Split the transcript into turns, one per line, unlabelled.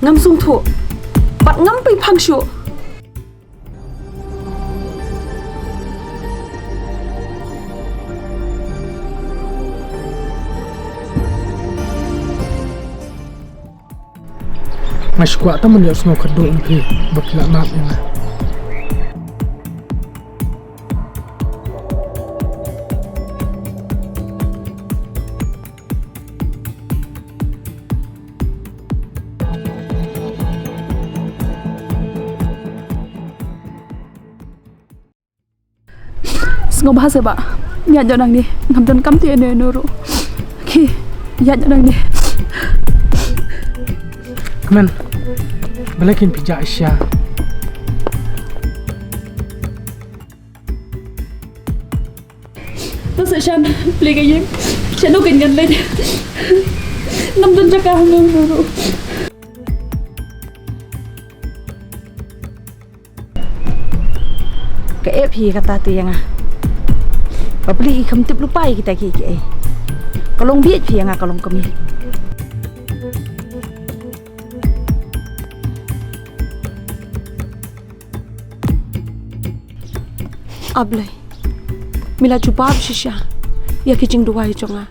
ngam sung thu pat ngam pi phang shu
Mas kuat temen ya semua kedul lebih berpilak maaf ya.
Ngom bahasa ba ya janang ni ngam dan kam ti ene nuru ki ya janang ni
Kemen balikin pijak Aisyah.
tôi sẽ xem lấy cái gì sẽ đâu kinh nhận lên ngam dan chaka hang nuru cái ép hi kata tu yang beli ikham tip lupa kita kiki kalau biat pi yang kalau kami ablay mila jubab shisha ya kijing duwai jonga